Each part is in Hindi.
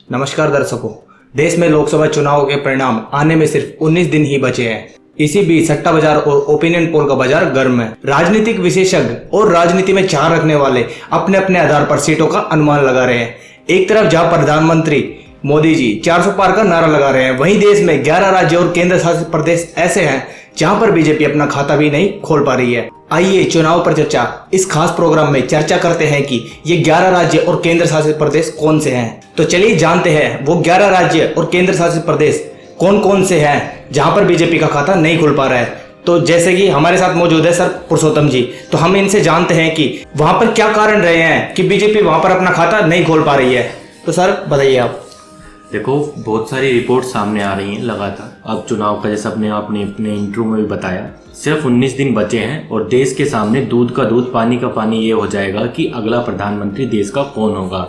नमस्कार दर्शकों, देश में लोकसभा चुनाव के परिणाम आने में सिर्फ 19 दिन ही बचे हैं। इसी बीच सट्टा बाजार और ओपिनियन पोल का बाजार गर्म है। राजनीतिक विशेषज्ञ और राजनीति में चाह रखने वाले अपने अपने आधार पर सीटों का अनुमान लगा रहे हैं। एक तरफ जहां प्रधानमंत्री मोदी जी 400 पार का नारा लगा रहे हैं, वहीं देश में 11 राज्य और केंद्र शासित प्रदेश ऐसे हैं जहां पर बीजेपी अपना खाता भी नहीं खोल पा रही है। आइए चुनाव पर चर्चा इस खास प्रोग्राम में चर्चा करते हैं कि ये 11 राज्य और केंद्र शासित प्रदेश कौन से हैं। तो चलिए जानते हैं वो 11 राज्य और केंद्र शासित प्रदेश कौन कौन से हैं जहां पर बीजेपी का खाता नहीं खुल पा रहा है। तो जैसे कि हमारे साथ मौजूद है सर पुरुषोत्तम जी, तो हम इनसे जानते हैं कि वहां पर क्या कारण रहे हैं कि बीजेपी वहां पर अपना खाता नहीं खोल पा रही है। तो सर बताइए आप। देखो, बहुत सारी रिपोर्ट सामने आ रही हैं लगातार। अब चुनाव का जैसा आपने अपने इंटरव्यू में भी बताया, सिर्फ 19 दिन बचे हैं और देश के सामने दूध का दूध पानी का पानी ये हो जाएगा कि अगला प्रधानमंत्री देश का कौन होगा।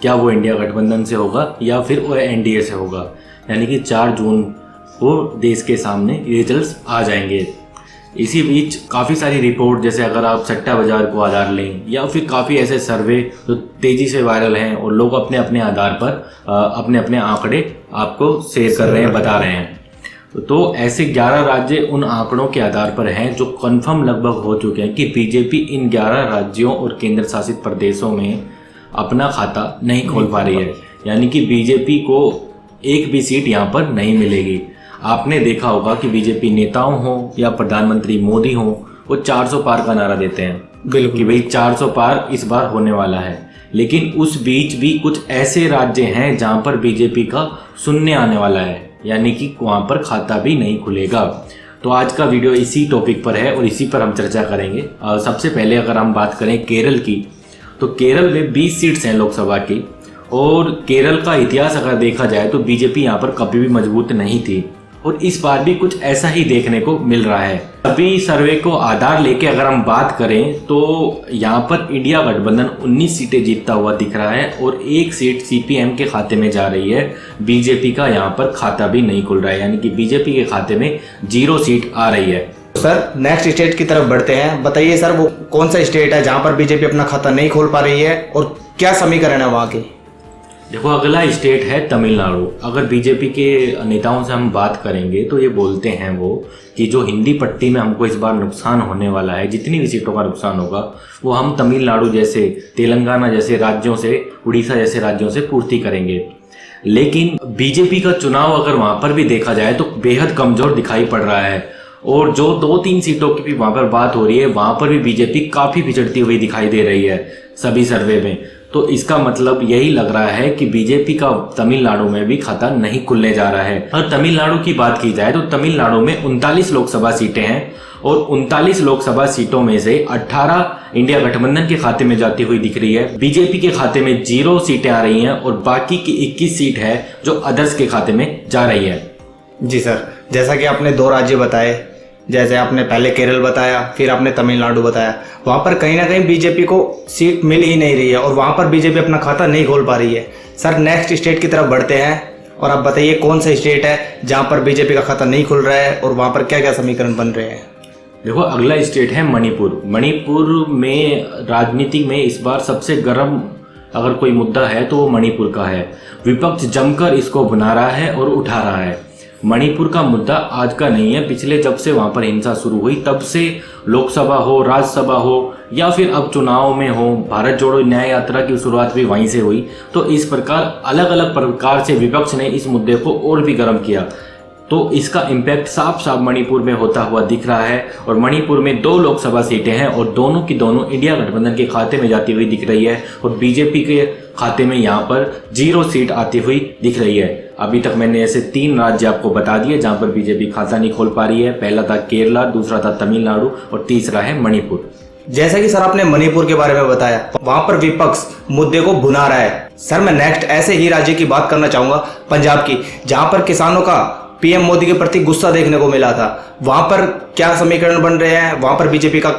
क्या वो इंडिया गठबंधन से होगा या फिर वो एनडीए से होगा। यानी कि 4 जून को देश के सामने रिजल्ट्स आ जाएंगे। इसी बीच काफ़ी सारी रिपोर्ट, जैसे अगर आप सट्टा बाजार को आधार लें या फिर काफ़ी ऐसे सर्वे जो तेज़ी से वायरल हैं और लोग अपने अपने आधार पर अपने अपने आंकड़े आपको शेयर कर रहे हैं, बता रहे हैं। तो ऐसे 11 राज्य उन आंकड़ों के आधार पर हैं जो कंफर्म लगभग हो चुके हैं कि बीजेपी इन 11 राज्यों और केंद्र शासित प्रदेशों में अपना खाता नहीं खोल पा रही है। यानी कि बीजेपी को एक भी सीट यहाँ पर नहीं मिलेगी। आपने देखा होगा कि बीजेपी नेताओं हो या प्रधानमंत्री मोदी हो, वो 400 पार का नारा देते हैं बिल्कुल कि भाई 400 पार इस बार होने वाला है। लेकिन उस बीच भी कुछ ऐसे राज्य हैं जहां पर बीजेपी का शून्य आने वाला है, यानी कि वहां पर खाता भी नहीं खुलेगा। तो आज का वीडियो इसी टॉपिक पर है और इसी पर हम चर्चा करेंगे। सबसे पहले अगर हम बात करें केरल की, तो केरल में 20 सीट्स हैं लोकसभा की। और केरल का इतिहास अगर देखा जाए तो बीजेपी यहाँ पर कभी भी मजबूत नहीं थी और इस बार भी कुछ ऐसा ही देखने को मिल रहा है। सभी सर्वे को आधार लेके अगर हम बात करें तो यहाँ पर इंडिया गठबंधन 19 सीटें जीतता हुआ दिख रहा है और 1 सीट सीपीएम के खाते में जा रही है। बीजेपी का यहाँ पर खाता भी नहीं खुल रहा है, यानी कि बीजेपी के खाते में 0 सीट आ रही है। सर नेक्स्ट स्टेट की तरफ बढ़ते हैं। बताइए सर वो कौन सा स्टेट है जहां पर बीजेपी अपना खाता नहीं खोल पा रही है और क्या समीकरण है वहां के। देखो, अगला स्टेट है तमिलनाडु। अगर बीजेपी के नेताओं से हम बात करेंगे तो ये बोलते हैं वो कि जो हिंदी पट्टी में हमको इस बार नुकसान होने वाला है, जितनी भी सीटों का नुकसान होगा वो हम तमिलनाडु जैसे, तेलंगाना जैसे राज्यों से, उड़ीसा जैसे राज्यों से पूर्ति करेंगे। लेकिन बीजेपी का चुनाव अगर वहाँ पर भी देखा जाए तो बेहद कमज़ोर दिखाई पड़ रहा है और जो 2-3 सीटों की भी वहाँ पर बात हो रही है, वहाँ पर भी बीजेपी काफ़ी पिछड़ती हुई दिखाई दे रही है सभी सर्वे में। तो इसका मतलब यही लग रहा है कि बीजेपी का तमिलनाडु में भी खाता नहीं खुलने जा रहा है। और तमिलनाडु की बात की जाए तो तमिलनाडु में 39 लोकसभा सीटें हैं और 39 लोकसभा सीटों में से 18 इंडिया गठबंधन के खाते में जाती हुई दिख रही है। बीजेपी के खाते में 0 सीटें आ रही हैं और बाकी की 21 सीट है जो अदर्स के खाते में जा रही है। जी सर, जैसा कि आपने 2 राज्य बताए, जैसे आपने पहले केरल बताया, फिर आपने तमिलनाडु बताया, वहाँ पर कहीं ना कहीं बीजेपी को सीट मिल ही नहीं रही है और वहाँ पर बीजेपी अपना खाता नहीं खोल पा रही है। सर नेक्स्ट स्टेट की तरफ बढ़ते हैं और आप बताइए कौन सा स्टेट है जहाँ पर बीजेपी का खाता नहीं खुल रहा है और वहाँ पर क्या क्या समीकरण बन रहे हैं। देखो, अगला स्टेट है मणिपुर। मणिपुर में राजनीति में इस बार सबसे गर्म अगर कोई मुद्दा है तो वो मणिपुर का है। विपक्ष जमकर इसको बना रहा है और उठा रहा है। मणिपुर का मुद्दा आज का नहीं है, पिछले जब से वहाँ पर हिंसा शुरू हुई तब से लोकसभा हो, राज्यसभा हो या फिर अब चुनाव में हो, भारत जोड़ो न्याय यात्रा की शुरुआत भी वहीं से हुई। तो इस प्रकार अलग अलग प्रकार से विपक्ष ने इस मुद्दे को और भी गर्म किया। तो इसका इम्पैक्ट साफ साफ मणिपुर में होता हुआ दिख रहा है और मणिपुर में 2 लोकसभा सीटें हैं और दोनों की दोनों इंडिया गठबंधन के खाते में जाती हुई दिख रही है और बीजेपी के खाते में यहाँ पर 0 सीट आती हुई दिख रही है। अभी तक मैंने ऐसे 3 राज्य आपको बता दिए जहाँ पर बीजेपी खाता नहीं खोल पा रही है। पहला था केरला, दूसरा था तमिलनाडु और तीसरा है मणिपुर। जैसा कि सर आपने मणिपुर के बारे में बताया, वहां पर विपक्ष मुद्दे को भुना रहा है। सर मैं नेक्स्ट ऐसे ही राज्य की बात करना चाहूंगा, पंजाब की, जहां पर किसानों का पीएम मोदी के प्रति गुस्सा देखने को मिला था। वहां पर क्या समीकरण बन रहे हैं, वहां पर बीजेपी का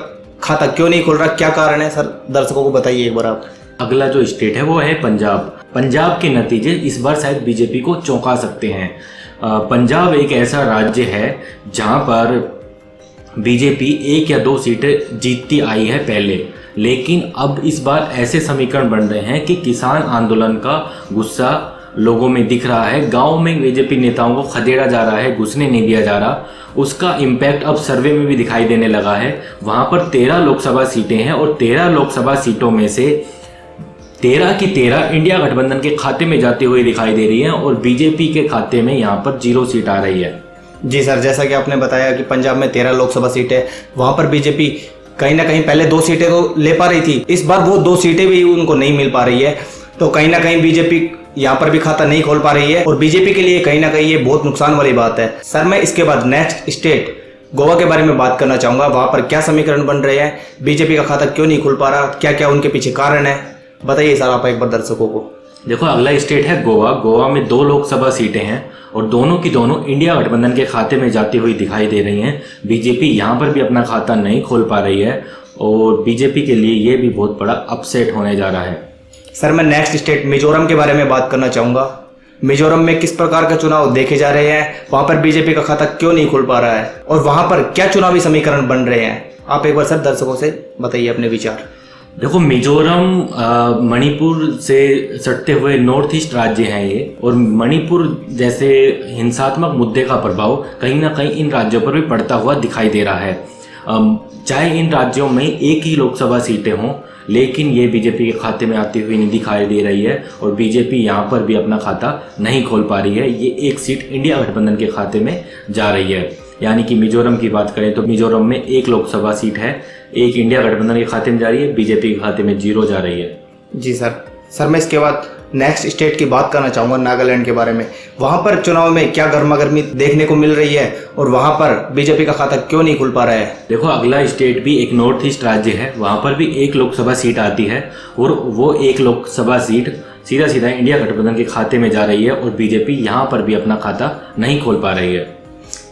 खाता क्यों नहीं खुल रहा, क्या कारण है सर, दर्शकों को बताइए एक बार आप। अगला जो स्टेट है वो है पंजाब। पंजाब के नतीजे इस बार शायद बीजेपी को चौंका सकते हैं। पंजाब एक ऐसा राज्य है जहां पर बीजेपी 1 या 2 सीटें जीतती आई है पहले, लेकिन अब इस बार ऐसे समीकरण बन रहे हैं कि किसान आंदोलन का गुस्सा लोगों में दिख रहा है। गांव में बीजेपी नेताओं को खदेड़ा जा रहा है, घुसने नहीं दिया जा रहा। उसका इम्पैक्ट अब सर्वे में भी दिखाई देने लगा है। वहां पर 13 लोकसभा सीटें हैं और 13 लोकसभा सीटों में से 13 की 13 इंडिया गठबंधन के खाते में जाती हुई दिखाई दे रही है और बीजेपी के खाते में यहाँ पर 0 सीट आ रही है। जी सर, जैसा कि आपने बताया कि पंजाब में 13 लोकसभा सीटें, वहां पर बीजेपी कहीं ना कहीं पहले 2 सीटें तो ले पा रही थी, इस बार वो 2 सीटें भी उनको नहीं मिल पा रही है। तो कहीं ना कहीं बीजेपी यहाँ पर भी खाता नहीं खोल पा रही है और बीजेपी के लिए कहीं ना कहीं ये बहुत नुकसान वाली बात है। सर मैं इसके बाद नेक्स्ट स्टेट गोवा के बारे में बात करना चाहूंगा। वहां पर क्या समीकरण बन रहे हैं, बीजेपी का खाता क्यों नहीं खुल पा रहा, क्या क्या उनके पीछे कारण है, बताइए सर आप एक बार दर्शकों को। देखो, अगला स्टेट है गोवा। गोवा में 2 लोकसभा सीटें हैं और दोनों की दोनों इंडिया गठबंधन के खाते में जाती हुई दिखाई दे रही हैं। बीजेपी यहाँ पर भी अपना खाता नहीं खोल पा रही है और बीजेपी के लिए ये भी बहुत बड़ा अपसेट होने जा रहा है। सर मैं नेक्स्ट स्टेट मिजोरम के बारे में बात करना चाहूंगा। मिजोरम में किस प्रकार का चुनाव देखे जा रहे हैं, वहां पर बीजेपी का खाता क्यों नहीं खुल पा रहा है और वहां पर क्या चुनावी समीकरण बन रहे हैं, आप एक बार सर दर्शकों से बताइए अपने विचार। देखो, मिजोरम मणिपुर से सटते हुए नॉर्थ ईस्ट राज्य है ये, और मणिपुर जैसे हिंसात्मक मुद्दे का प्रभाव कहीं ना कहीं इन राज्यों पर भी पड़ता हुआ दिखाई दे रहा है। चाहे इन राज्यों में एक ही लोकसभा सीटें हों, लेकिन ये बीजेपी के खाते में आती हुई नहीं दिखाई दे रही है और बीजेपी यहाँ पर भी अपना खाता नहीं खोल पा रही है। ये एक सीट इंडिया गठबंधन के खाते में जा रही है। यानी कि मिजोरम की बात करें तो मिजोरम में 1 लोकसभा सीट है, 1 इंडिया गठबंधन के खाते में जा रही है, बीजेपी के खाते में 0 जा रही है। जी सर मैं इसके बाद नेक्स्ट स्टेट की बात करना चाहूँगा, नागालैंड के बारे में। वहाँ पर चुनाव में क्या गर्मा गर्मी देखने को मिल रही है और वहाँ पर बीजेपी का खाता क्यों नहीं खुल पा रहा है। देखो, अगला स्टेट भी एक नॉर्थ ईस्ट राज्य है। वहाँ पर भी 1 लोकसभा सीट आती है और वो 1 लोकसभा सीट सीधा सीधा इंडिया गठबंधन के खाते में जा रही है और बीजेपी यहाँ पर भी अपना खाता नहीं खोल पा रही है।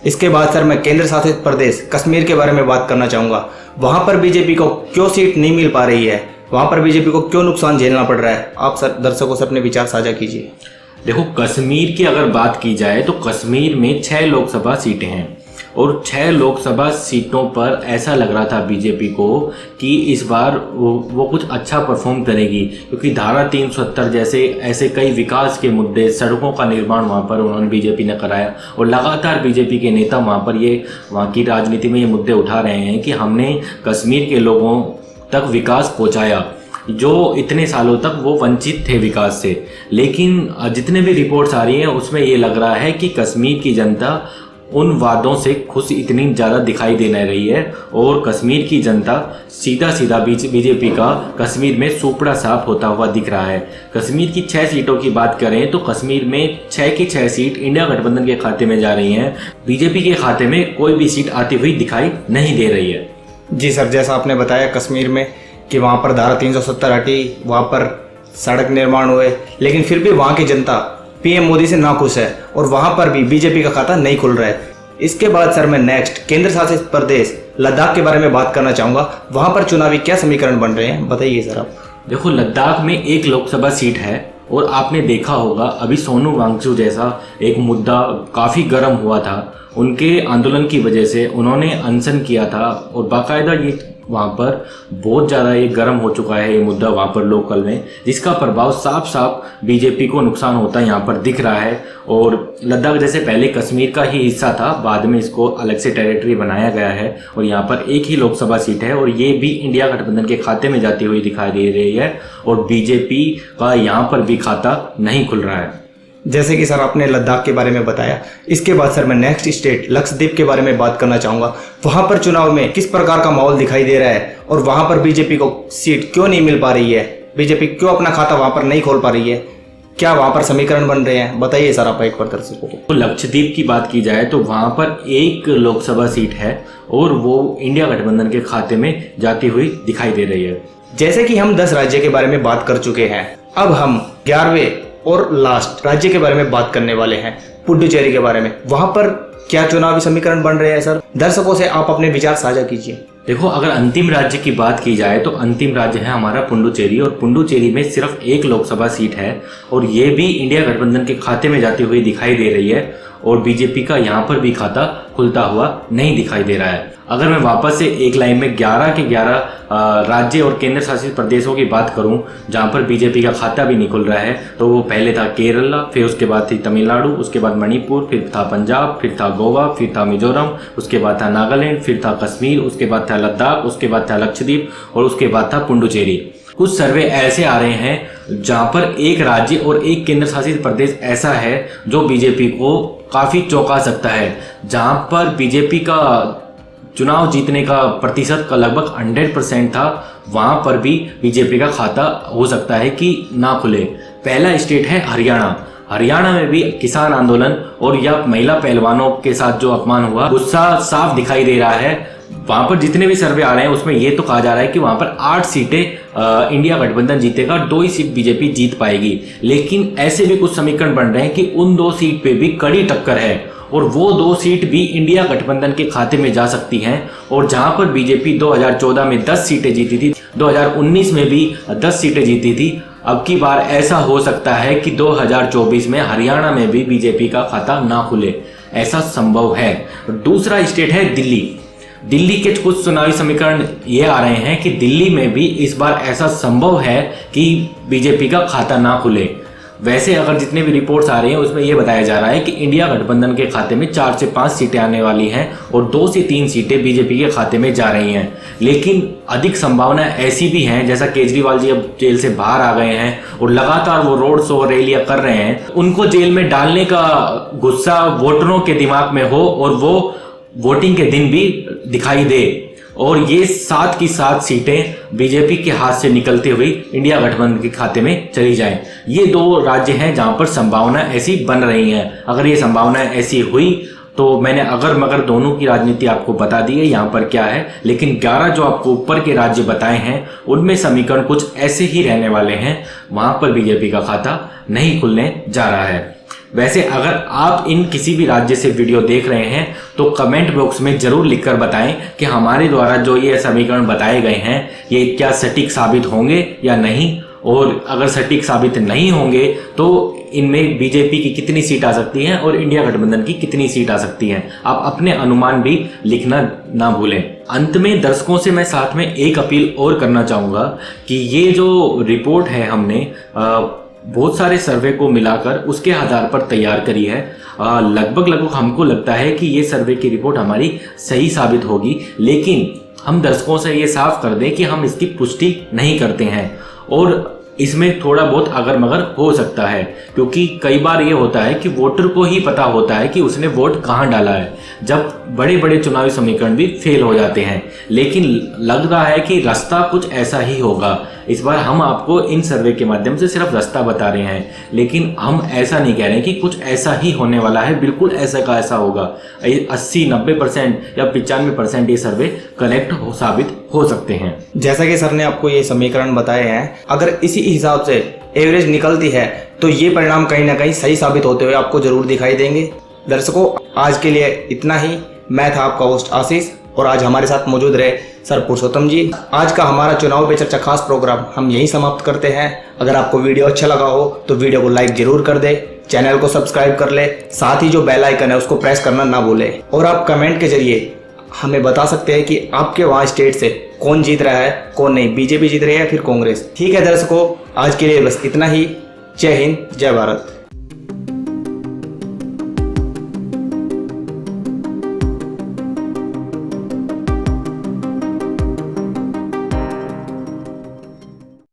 इसके बाद सर मैं केंद्र शासित प्रदेश कश्मीर के बारे में बात करना चाहूँगा। वहाँ पर बीजेपी को क्यों सीट नहीं मिल पा रही है, वहां पर बीजेपी को क्यों नुकसान झेलना पड़ रहा है, आप सर दर्शकों से अपने विचार साझा कीजिए। देखो, कश्मीर की अगर बात की जाए तो कश्मीर में 6 लोकसभा सीटें हैं और 6 लोकसभा सीटों पर ऐसा लग रहा था बीजेपी को कि इस बार वो कुछ अच्छा परफॉर्म करेगी, क्योंकि धारा 370 जैसे ऐसे कई विकास के मुद्दे, सड़कों का निर्माण वहाँ पर उन्होंने बीजेपी ने कराया और लगातार बीजेपी के नेता वहाँ की राजनीति में ये मुद्दे उठा रहे हैं कि हमने कश्मीर के लोगों तक विकास पहुंचाया, जो इतने सालों तक वो वंचित थे विकास से। लेकिन जितने भी रिपोर्ट्स आ रही हैं उसमें ये लग रहा है कि कश्मीर की जनता उन वादों से खुश इतनी ज़्यादा दिखाई दे नहीं रही है और कश्मीर की जनता सीधा सीधा बीजेपी का कश्मीर में सुपड़ा साफ होता हुआ दिख रहा है। कश्मीर की 6 सीटों की बात करें तो कश्मीर में 6 की 6 सीट इंडिया गठबंधन के खाते में जा रही हैं। बीजेपी के खाते में कोई भी सीट आती हुई दिखाई नहीं दे रही है। जी सर, जैसा आपने बताया कश्मीर में कि वहाँ पर धारा 370 हटी, वहाँ पर सड़क निर्माण हुए, लेकिन फिर भी वहाँ की जनता पीएम मोदी से नाखुश है और वहाँ पर भी बीजेपी का खाता नहीं खुल रहा है। इसके बाद सर मैं नेक्स्ट केंद्र शासित प्रदेश लद्दाख के बारे में बात करना चाहूँगा। वहाँ पर चुनावी क्या समीकरण बन रहे हैं, बताइए सर आप। देखो, लद्दाख में 1 लोकसभा सीट है और आपने देखा होगा अभी सोनू वांगचुक जैसा एक मुद्दा काफ़ी गर्म हुआ था। उनके आंदोलन की वजह से उन्होंने अनशन किया था और बाकायदा ये वहाँ पर बहुत ज़्यादा ये गर्म हो चुका है ये मुद्दा वहाँ पर लोकल में, जिसका प्रभाव साफ साफ बीजेपी को नुकसान होता है यहाँ पर दिख रहा है। और लद्दाख जैसे पहले कश्मीर का ही हिस्सा था, बाद में इसको अलग से टेरिटरी बनाया गया है और यहाँ पर 1 ही लोकसभा सीट है और ये भी इंडिया गठबंधन के खाते में जाती हुई दिखाई दे रही है और बीजेपी का यहाँ पर भी खाता नहीं खुल रहा है। जैसे कि सर आपने लद्दाख के बारे में बताया। इसके बाद सर मैं नेक्स्ट स्टेट लक्षद्वीप के बारे में बात करना चाहूँगा। वहाँ पर चुनाव में किस प्रकार का माहौल दिखाई दे रहा है और वहाँ पर बीजेपी को सीट क्यों नहीं मिल पा रही है, बीजेपी क्यों अपना खाता वहाँ पर नहीं खोल पा रही है, क्या वहाँ पर समीकरण बन रहे हैं, बताइए सर आप एक बार दर्शकों को। तो लक्षद्वीप की बात की जाए तो वहाँ पर 1 लोकसभा सीट है और वो इंडिया गठबंधन के खाते में जाती हुई दिखाई दे रही है। जैसे कि हम 10 राज्य के बारे में बात कर चुके हैं, अब हम 11वें और लास्ट राज्य के बारे में बात करने वाले हैं, पुडुचेरी के बारे में। वहां पर क्या चुनावी समीकरण बन रहे हैं सर, दर्शकों से आप अपने विचार साझा कीजिए। देखो, अगर अंतिम राज्य की बात की जाए तो अंतिम राज्य है हमारा पुडुचेरी और पुडुचेरी में सिर्फ 1 लोकसभा सीट है और ये भी इंडिया गठबंधन के खाते में जाती हुई दिखाई दे रही है और बीजेपी का यहाँ पर भी खाता खुलता हुआ नहीं दिखाई दे रहा है। अगर मैं वापस से एक लाइन में 11 के 11 राज्य और केंद्र शासित प्रदेशों की बात करूं जहां पर बीजेपी का खाता भी नहीं खुल रहा है, तो वो पहले था केरला, फिर उसके बाद थी तमिलनाडु, उसके बाद मणिपुर, फिर था पंजाब, फिर था गोवा, फिर था मिजोरम, उसके बाद था नागालैंड, फिर था कश्मीर, उसके बाद था लद्दाख, उसके बाद था लक्षद्वीप और उसके बाद था पुडुचेरी। कुछ सर्वे ऐसे आ रहे हैं जहां पर एक राज्य और एक केंद्र शासित प्रदेश ऐसा है जो बीजेपी को काफी चौंका सकता है, जहां पर बीजेपी का चुनाव जीतने का प्रतिशत का लगभग 100% था, वहां पर भी बीजेपी का खाता हो सकता है कि ना खुले। पहला स्टेट है हरियाणा। हरियाणा में भी किसान आंदोलन और या महिला पहलवानों के साथ जो अपमान हुआ, गुस्सा साफ दिखाई दे रहा है। वहां पर जितने भी सर्वे आ रहे हैं उसमें ये तो कहा जा रहा है कि वहां पर 8 सीटें इंडिया गठबंधन जीतेगा, 2 ही सीट बीजेपी जीत पाएगी। लेकिन ऐसे भी कुछ समीकरण बन रहे हैं कि उन 2 सीट पे भी कड़ी टक्कर है और वो 2 सीट भी इंडिया गठबंधन के खाते में जा सकती हैं। और जहां पर बीजेपी 2014 में 10 सीटें जीती थी, 2019 में भी 10 सीटें जीती थी, अब की बार ऐसा हो सकता है कि 2024 में हरियाणा में भी बीजेपी का खाता ना खुले, ऐसा संभव है। दूसरा स्टेट है दिल्ली। दिल्ली के कुछ चुनावी समीकरण ये आ रहे हैं कि दिल्ली में भी इस बार ऐसा संभव है कि बीजेपी का खाता ना खुले। वैसे अगर जितने भी रिपोर्ट्स आ रही हैं उसमें यह बताया जा रहा है कि इंडिया गठबंधन के खाते में 4 से 5 सीटें आने वाली हैं और 2 से 3 सीटें बीजेपी के खाते में जा रही हैं। लेकिन अधिक संभावना ऐसी भी हैं, जैसा केजरीवाल जी अब जेल से बाहर आ गए हैं और लगातार वो रोड शो रैलियां कर रहे हैं, उनको जेल में डालने का गुस्सा वोटरों के दिमाग में हो और वो वोटिंग के दिन भी दिखाई दे और ये 7 की 7 सीटें बीजेपी के हाथ से निकलते हुए इंडिया गठबंधन के खाते में चली जाएं। ये 2 राज्य हैं जहां पर संभावना ऐसी बन रही है। अगर ये संभावना ऐसी हुई तो मैंने अगर मगर दोनों की राजनीति आपको बता दी है यहाँ पर क्या है, लेकिन 11 जो आपको ऊपर के राज्य बताए हैं उनमें समीकरण कुछ ऐसे ही रहने वाले हैं, वहां पर बीजेपी का खाता नहीं खुलने जा रहा है। वैसे अगर आप इन किसी भी राज्य से वीडियो देख रहे हैं तो कमेंट बॉक्स में जरूर लिखकर बताएं कि हमारे द्वारा जो ये समीकरण बताए गए हैं ये क्या सटीक साबित होंगे या नहीं, और अगर सटीक साबित नहीं होंगे तो इनमें बीजेपी की कितनी सीट आ सकती है और इंडिया गठबंधन की कितनी सीट आ सकती है। आप अपने अनुमान भी लिखना ना भूलें। अंत में दर्शकों से मैं साथ में एक अपील और करना चाहूँगा कि ये जो रिपोर्ट है हमने बहुत सारे सर्वे को मिलाकर उसके आधार पर तैयार करी है। लगभग हमको लगता है कि ये सर्वे की रिपोर्ट हमारी सही साबित होगी, लेकिन हम दर्शकों से ये साफ कर दें कि हम इसकी पुष्टि नहीं करते हैं और इसमें थोड़ा बहुत अगर मगर हो सकता है, क्योंकि कई बार ये होता है कि वोटर को ही पता होता है कि उसने वोट कहाँ डाला है, जब बड़े बड़े चुनावी समीकरण भी फेल हो जाते हैं। लेकिन लग रहा है कि रास्ता कुछ ऐसा ही होगा। इस बार हम आपको इन सर्वे के माध्यम से सिर्फ रास्ता बता रहे हैं, लेकिन हम ऐसा नहीं कह रहे कि कुछ ऐसा ही होने वाला है, बिल्कुल ऐसा का ऐसा होगा। 80-90% या 95% ये सर्वे करेक्ट साबित हो सकते हैं। जैसा कि सर ने आपको ये समीकरण बताए हैं, अगर इसी हिसाब से एवरेज निकलती है तो ये परिणाम कहीं ना कहीं सही साबित होते हुए आपको जरूर दिखाई देंगे। दर्शकों, आज के लिए इतना ही। मैं था आपका होस्ट आशीष और आज हमारे साथ मौजूद रहे सर पुरुषोत्तम जी। आज का हमारा चुनाव पे चर्चा खास प्रोग्राम हम यहीं समाप्त करते हैं। अगर आपको वीडियो अच्छा लगा हो तो वीडियो को लाइक जरूर कर दे, चैनल को सब्सक्राइब कर ले, साथ ही जो बेल आइकन है उसको प्रेस करना ना भूले। और आप कमेंट के जरिए हमें बता सकते हैं कि आपके वहाँ स्टेट से कौन जीत रहा है, कौन नहीं, बीजेपी जीत रही है या फिर कांग्रेस। ठीक है दर्शकों, आज के लिए बस इतना ही। जय हिंद, जय भारत।